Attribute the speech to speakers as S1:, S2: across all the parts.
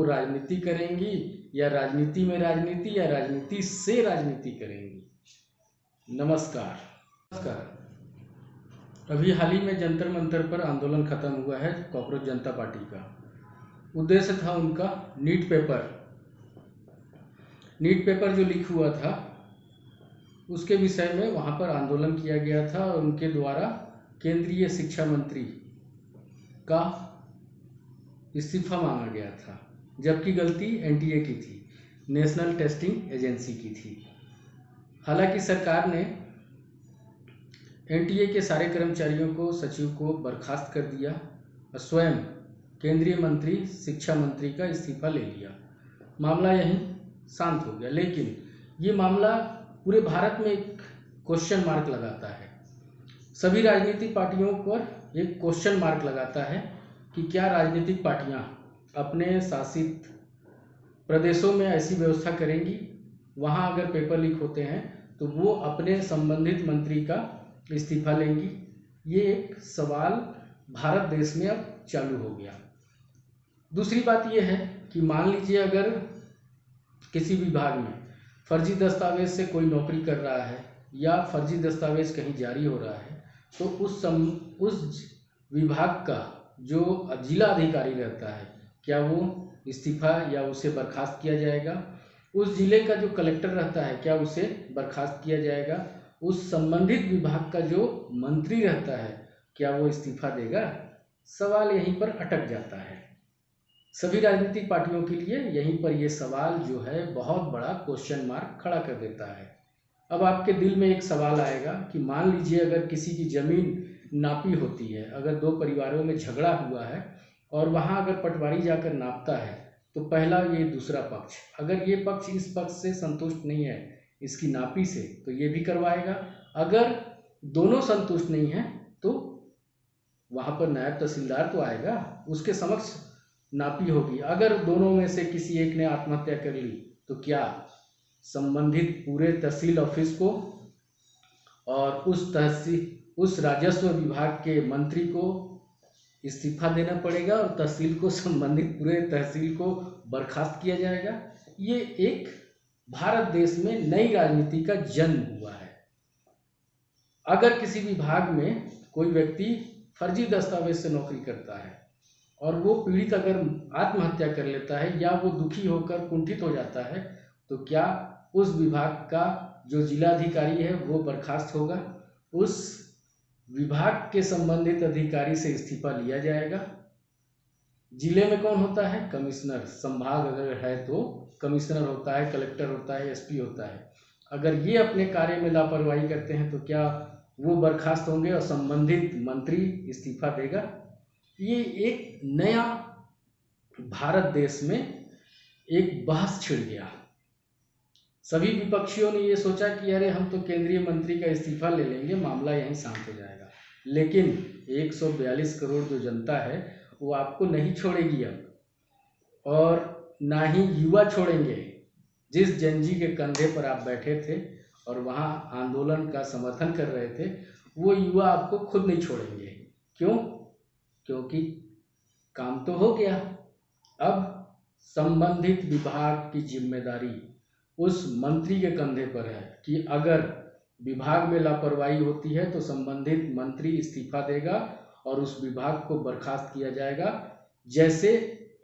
S1: राजनीति करेंगी या राजनीति में राजनीति या राजनीति से राजनीति करेंगी। नमस्कार। अभी हाल ही में जंतर मंतर पर आंदोलन खत्म हुआ है कॉकरोच जनता पार्टी का। उद्देश्य था उनका नीट पेपर जो लीक हुआ था उसके विषय में वहाँ पर आंदोलन किया गया था और उनके द्वारा केंद्रीय शिक्षा मंत्री का इस्तीफा मांगा गया था, जबकि गलती एनटीए की थी, नेशनल टेस्टिंग एजेंसी की थी। हालांकि सरकार ने एनटीए के सारे कर्मचारियों को, सचिव को बर्खास्त कर दिया और स्वयं केंद्रीय मंत्री, शिक्षा मंत्री का इस्तीफा ले लिया। मामला यहीं शांत हो गया। लेकिन ये मामला पूरे भारत में एक क्वेश्चन मार्क लगाता है, सभी राजनीतिक पार्टियों पर एक क्वेश्चन मार्क लगाता है कि क्या राजनीतिक पार्टियां अपने शासित प्रदेशों में ऐसी व्यवस्था करेंगी, वहां अगर पेपर लीक होते हैं तो वो अपने संबंधित मंत्री का इस्तीफा लेंगी। ये एक सवाल भारत देश में अब चालू हो गया। दूसरी बात यह है कि मान लीजिए अगर किसी विभाग में फर्जी दस्तावेज से कोई नौकरी कर रहा है या फर्जी दस्तावेज कहीं जारी हो रहा है, तो उस विभाग का जो जिला अधिकारी रहता है, क्या वो इस्तीफा या उसे बर्खास्त किया जाएगा? उस जिले का जो कलेक्टर रहता है, क्या उसे बर्खास्त किया जाएगा? उस संबंधित विभाग का जो मंत्री रहता है, क्या वो इस्तीफा देगा? सवाल यहीं पर अटक जाता है। सभी राजनीतिक पार्टियों के लिए यहीं पर ये सवाल जो है बहुत बड़ा क्वेश्चन मार्क खड़ा कर देता है। अब आपके दिल में एक सवाल आएगा कि मान लीजिए अगर किसी की जमीन नापी होती है, अगर दो परिवारों में झगड़ा हुआ है और वहाँ अगर पटवारी जाकर नापता है, तो पहला ये दूसरा पक्ष, अगर ये पक्ष इस पक्ष से संतुष्ट नहीं है इसकी नापी से, तो ये भी करवाएगा। अगर दोनों संतुष्ट नहीं हैं तो वहाँ पर नायब तहसीलदार तो आएगा, उसके समक्ष नापी होगी। अगर दोनों में से किसी एक ने आत्महत्या कर ली तो क्या संबंधित पूरे तहसील ऑफिस को और उस राजस्व विभाग के मंत्री को इस्तीफा देना पड़ेगा और तहसील को, संबंधित पूरे तहसील को बर्खास्त किया जाएगा? ये एक भारत देश में नई राजनीति का जन्म हुआ है। अगर किसी विभाग में कोई व्यक्ति फर्जी दस्तावेज से नौकरी करता है और वो पीड़ित अगर आत्महत्या कर लेता है या वो दुखी होकर कुंठित हो जाता है, तो क्या उस विभाग का जो जिलाधिकारी है वो बर्खास्त होगा? उस विभाग के संबंधित अधिकारी से इस्तीफा लिया जाएगा? जिले में कौन होता है? कमिश्नर। संभाग अगर है तो कमिश्नर होता है, कलेक्टर होता है, एसपी होता है। अगर ये अपने कार्य में लापरवाही करते हैं तो क्या वो बर्खास्त होंगे और संबंधित मंत्री इस्तीफा देगा? ये एक नया भारत देश में एक बहस छिड़ गया। सभी विपक्षियों ने ये सोचा कि अरे हम तो केंद्रीय मंत्री का इस्तीफा ले लेंगे, मामला यहीं शांत हो जाएगा। लेकिन 142 करोड़ जो जनता है वो आपको नहीं छोड़ेगी अब, और ना ही युवा छोड़ेंगे। जिस जनजी के कंधे पर आप बैठे थे और वहाँ आंदोलन का समर्थन कर रहे थे, वो युवा आपको खुद नहीं छोड़ेंगे। क्यों? क्योंकि काम तो हो गया। अब संबंधित विभाग की जिम्मेदारी उस मंत्री के कंधे पर है कि अगर विभाग में लापरवाही होती है तो संबंधित मंत्री इस्तीफा देगा और उस विभाग को बर्खास्त किया जाएगा, जैसे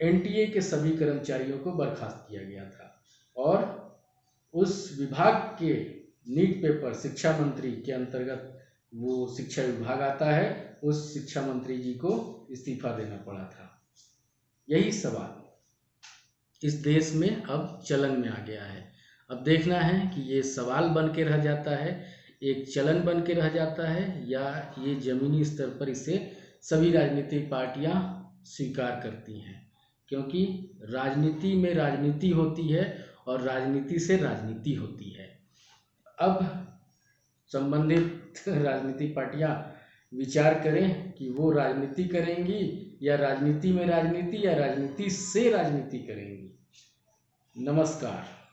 S1: एनटीए के सभी कर्मचारियों को बर्खास्त किया गया था। और उस विभाग के नीट पेपर शिक्षा मंत्री के अंतर्गत वो शिक्षा विभाग आता है, उस शिक्षा मंत्री जी को इस्तीफा देना पड़ा था। यही सवाल इस देश में अब चलन में आ गया है। अब देखना है कि ये सवाल बन के रह जाता है, एक चलन बन के रह जाता है, या ये जमीनी स्तर पर इसे सभी राजनीतिक पार्टियां स्वीकार करती हैं। क्योंकि राजनीति में राजनीति होती है और राजनीति से राजनीति होती है। अब संबंधित राजनीतिक पार्टियां विचार करें कि वो राजनीति करेंगी या राजनीति में राजनीति या राजनीति से राजनीति करेंगी। नमस्कार।